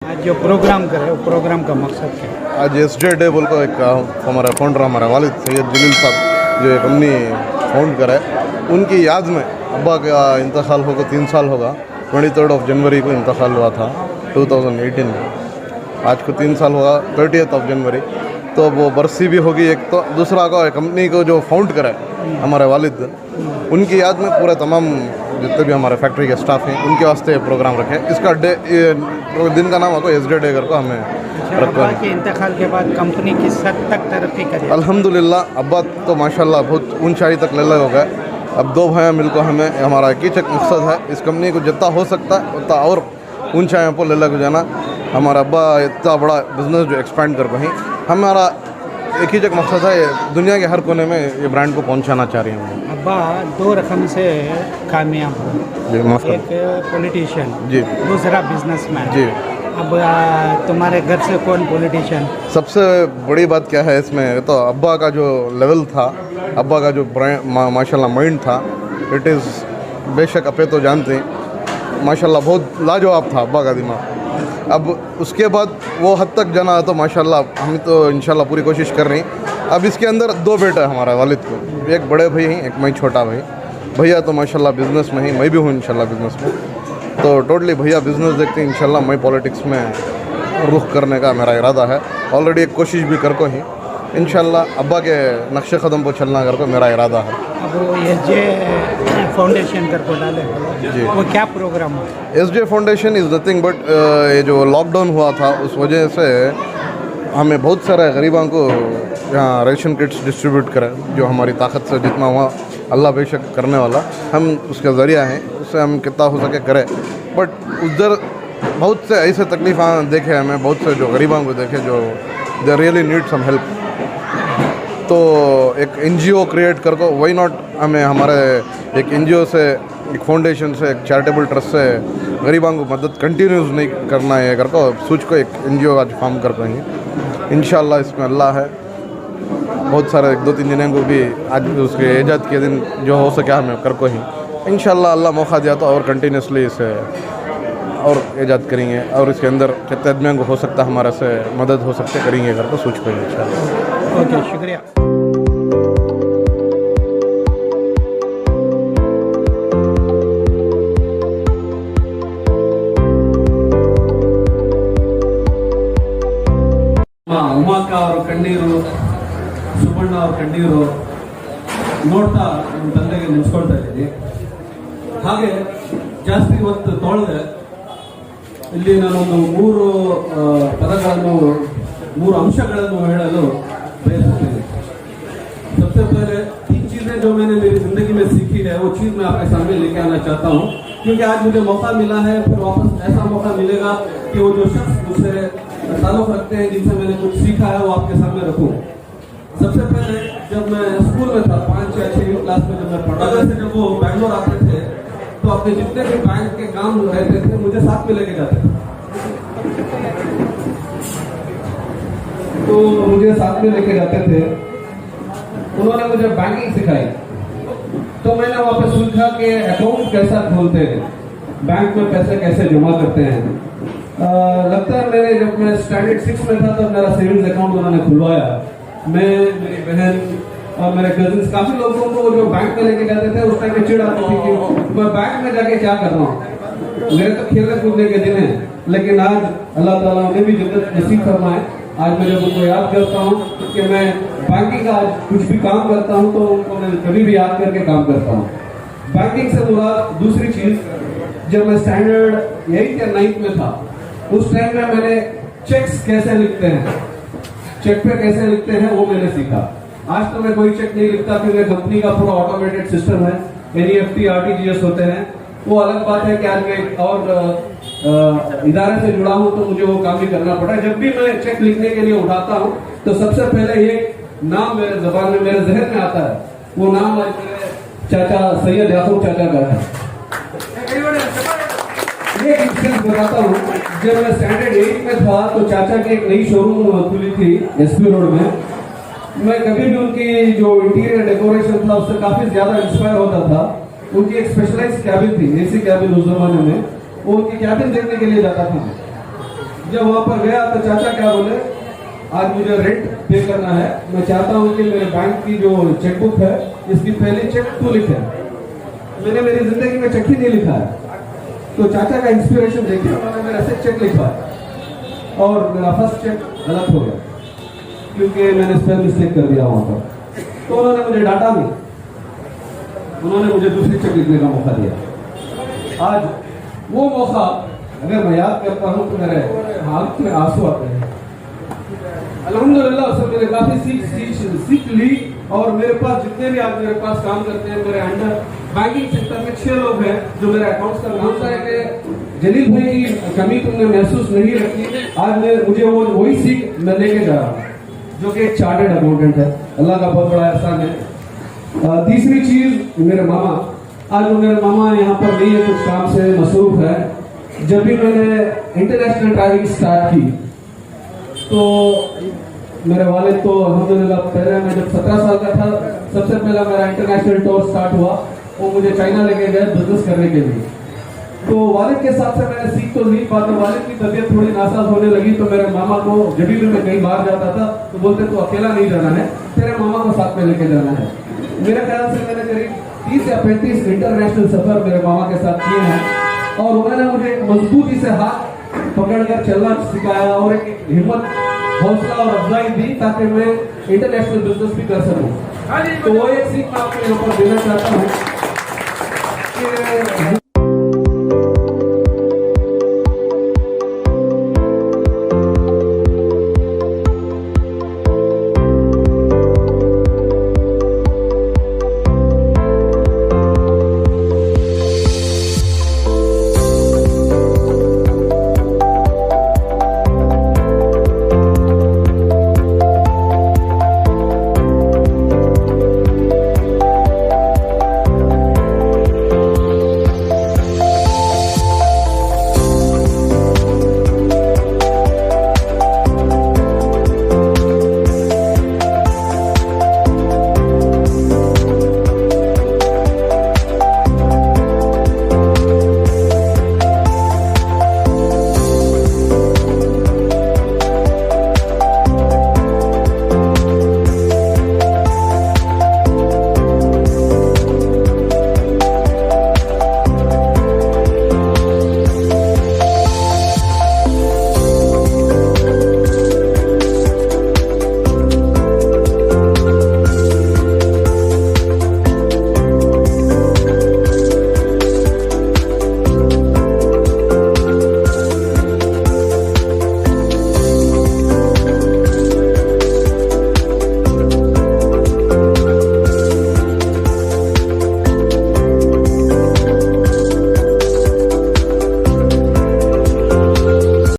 आज जो प्रोग्राम करे वो प्रोग्राम का मकसद क्या है? आज SJ डे बोल को एक हमारा फाउंडर हमारा वालिद सैयद जलील साहब जो ये कंपनी फाउंड करे, उनकी याद में अब्बा का इंतकाल होगा 3 साल होगा। 23 जनवरी को इंतकाल हुआ था 2018 में। आज को 3 साल होगा 30 जनवरी। तो वो बरसी भी होगी एक, तो दूसरा का कंपनी को जो फाउंड करे हमारे वालिद, उनकी याद में पूरा तमाम जितने भी हमारे फैक्ट्री के स्टाफ हैं उनके वास्ते प्रोग्राम रखे। इसका दिन का नाम आपको SJ डे करके हमें रखा अब्बा है। के इंतकाल के बाद कंपनी किस हद तक तरक्की करी? अल्हम्दुलिल्लाह अब्बा तो माशाल्लाह बहुत ऊंचाई तक ले हो गए। अब 2 भाई मिलकर हमें हमारा एक ही मकसद है, इस कंपनी को जितना हो सकता है उतना और ऊंचाइयों पर ले को जाना। हमारा अब्बा इतना बड़ा बिजनेस जो एक्सपेंड कर पाएँ, हमारा एक ही मकसद है, दुनिया के हर कोने में ये ब्रांड को पहुंचाना चाह रही हूँ। अब्बा 2 रकम से कामयाब हो, जी माफ़ कर। एक पॉलिटिशियन, जी दूसरा बिजनेसमैन। जी। अब तुम्हारे घर से कौन पॉलिटिशियन? सबसे बड़ी बात क्या है इसमें, तो अब्बा का जो लेवल था, अब्बा का जो माशाल्लाह माइंड था, इट इज़ बेशक अपे तो जानते हैं माशाल्लाह बहुत लाजवाब था अब्बा का दिमाग। अब उसके बाद वो हद तक जाना तो माशाल्लाह हम तो इंशाल्लाह पूरी कोशिश कर रहे हैं। अब इसके अंदर 2 बेटा है हमारा वालिद को, एक बड़े भाई हैं, एक मैं छोटा भाई। भैया तो माशाल्लाह बिज़नेस में ही, मैं भी हूँ इंशाल्लाह बिज़नेस में। तो टोटली भैया बिज़नेस देखते हैं, इंशाल्लाह मैं पॉलिटिक्स में रुख करने का मेरा इरादा है। ऑलरेडी एक कोशिश भी कर को ही इंशाल्लाह अब्बा के नक्शे कदम पर चलना कर को मेरा इरादा है। अब वो SJ फाउंडेशन कर को डाले, जी। वो क्या प्रोग्राम हो? SJ foundation is nothing but ये जो लॉकडाउन हुआ था उस वजह से हमें बहुत सारे गरीबों को यहाँ रेशन किट्स डिस्ट्रीब्यूट करें, जो हमारी ताकत से जितना हुआ अल्लाह बेशक करने वाला, हम उसका ज़रिया हैं, उससे हम कितना हो सके करें। बट उधर बहुत से ऐसे तकलीफ़ देखे हमें, बहुत से जो गरीबों को देखे जो they really need some help. तो एक NGO क्रिएट कर को, वाई नॉट हमें हमारे एक NGO से, एक फाउंडेशन से, एक चैरिटेबल ट्रस्ट से गरीबों को मदद कंटिन्यूस नहीं करना है कर को सोच को एक NGO आज फॉर्म कर पाएंगे इंशाल्लाह। इसमें अल्लाह है, बहुत सारे 1-2-3 दिनों को भी आज उसके एजाद के दिन जो हो सके हमें कर को ही इंशाल्लाह अल्लाह मौका दिया तो और कंटिन्यूसली इसे और एजाद करेंगे, और इसके अंदर कितने आदमियों को हो सकता है हमारे से मदद हो सकते करेंगे कर को सोच को इंशाल्लाह। ओके, शुक्रिया। ಉಮಾಕ ಅವರ ಕಣ್ಣೀರು, ಸುಬ್ಬಣ್ಣ ಅವ್ರ ಕಣ್ಣೀರು ನೋಡ್ತಾ ನಮ್ಮ ತಂದೆಗೆ ನೆನೆಸ್ಕೊಳ್ತಾ ಇದ್ದೀನಿ. ಹಾಗೆ ಜಾಸ್ತಿ ಹೊತ್ತು ತೊಳೆದೆ ಇಲ್ಲಿ ನಾನೊಂದು 3 ಪದಗಳನ್ನು, 3 अंशಗಳನ್ನು ಹೇಳಲು बयसुत्ತೀನಿ. सबसे पहले 3 चीजें जो मैंने मेरी जिंदगी में सीखी है वो चीज मैं आपके सामने लेके आना चाहता हूँ, क्योंकि आज मुझे मौका मिला है, फिर वापस ऐसा मौका मिलेगा कि वो जो शख्स मुझसे ताल्लुक रखते हैं, जिनसे मैंने कुछ सीखा है, वो आपके सामने रखूँ। सबसे पहले जब मैं स्कूल में था, 5 या 6 क्लास में जब मैं पढ़ा से, जब वो बैंगलोर आते थे तो अपने जितने भी बैंक के काम रहते थे मुझे साथ में लेके जाते थे। तो मुझे साथ में लेके जाते थे, उन्होंने मुझे बैंकिंग सिखाई। तो मैंने वहाँ पे सीखा कि अकाउंट कैसा खोलते हैं, बैंक में पैसे कैसे जमा करते हैं। लगता है मैंने जब मैं स्टैंडर्ड 6 में था तब मेरा सेविंग्स अकाउंट उन्होंने खुलवाया। मैं, मेरी बहन और मेरे कजिन्स, काफी लोगों को जो बैंक में लेके जाते थे उस टाइम में चिढ़ आती थी कि मैं बैंक में जाके क्या कर रहा हूँ, मेरे तो खेलने कूदने के दिन है। लेकिन आज अल्लाह ताला ने भी जन्नत नसीब फरमाए, आज मैं जब उनको याद करता हूँ कि मैं बैंकिंग का आज कुछ भी काम करता हूँ तो उनको मैं कभी भी याद करके काम करता हूँ। बैंकिंग से मुराद दूसरी चीज, जब मैं स्टैंडर्ड 8 या 9 में था उस टाइम में मैंने चेक्स कैसे लिखते हैं, चेक पे कैसे लिखते हैं वो मैंने सीखा। आज तो मैं कोई चेक नहीं लिखता क्योंकि कंपनी का पूरा ऑटोमेटेड सिस्टम है, NEFT RTGS होते हैं। वो अलग बात है कि आज मैं और इदारे से जुड़ा हूं तो मुझे वो काम भी करना पड़ा। जब भी मैं चेक लिखने के लिए उठाता हूं तो सबसे पहले एक नाम मेरे जबान में, मेरे जहन में आता है, वो नाम आज मेरे चाचा सैयद याकूब चाचा का है। एक इंसिडेंट बताता हूँ, जब मैं स्टैंडर्ड 8 में था तो चाचा की एक नई शोरूम खुली थी SP रोड में। मैं कभी भी उनकी जो इंटीरियर डेकोरेशन था उससे काफी ज्यादा इंस्पायर होता था। उनकी एक स्पेशलाइज्ड कैबिन थी, AC कैबिन उस जमाने में, वो उनकी कैबिन देखने के लिए जाता था। जब वहां पर गया तो चाचा क्या बोले, आज मुझे रेंट पे करना है, मैं चाहता हूँ कि मेरे बैंक की जो चेकबुक है इसकी पहली चेक तू लिखे। मैंने मेरी जिंदगी में चेक ही नहीं लिखा है, तो चाचा का इंस्पिरेशन देखिए उन्होंने मेरे से चेक लिखा और मेरा फर्स्ट चेक गलत हो गया क्योंकि मैंने स्पेल मिस्टेक कर दिया वहां पर। तो उन्होंने मुझे डांटा नहीं, उन्होंने मुझे दूसरी चेक लिखने का मौका दिया। आज वो मौका अगर मैं याद करता हूँ तो मेरे आंख में आंसू आते हैं। अल्हम्दुलिल्लाह उससे मैंने काफी सीख ली और मेरे पास जितने भी आज मेरे पास काम करते हैं, मेरे अंडर बैंकिंग सेक्टर में 6 लोग हैं जो मेरे अकाउंट्स का नाम है कि जलील भाई की कमी तुमने महसूस नहीं रखी। आज मुझे वही सीख मैं लेके जा रहा हूँ जो कि एक चार्टर्ड अकाउंटेंट है। अल्लाह का बहुत बड़ा एहसान है। तीसरी चीज मेरे मामा, आज मेरे मामा यहाँ पर नहीं है, कुछ काम से मसरूफ है। जब भी मैंने इंटरनेशनल ट्रैवलिंग स्टार्ट की तो मेरे वालिद तो अल्हम्दुलिल्लाह पहले मैं जब 17 साल का था सबसे पहला मेरा इंटरनेशनल टूर स्टार्ट हुआ, वो मुझे चाइना लेके गए बिजनेस करने के लिए। तो वालिद के साथ से मैंने सीख तो ली, बाद में वालिद की तबीयत थोड़ी नासाज होने लगी तो मेरे मामा को जब भी मैं कहीं बाहर जाता था तो बोलते तो अकेला नहीं जाना है, तेरे मामा को साथ में लेके जाना है। मेरे ख्याल से मैंने करीब 30 या 35 इंटरनेशनल सफर मेरे मामा के साथ किए हैं और उन्होंने मुझे मजबूती से हाथ पकड़कर चलना सिखाया और एक हिम्मत, हौसला और अफजाई दी ताकि मैं इंटरनेशनल बिजनेस भी कर सकूं। तो वो एक सीख मैं आपको यहाँ पर देना चाहता हूँ कि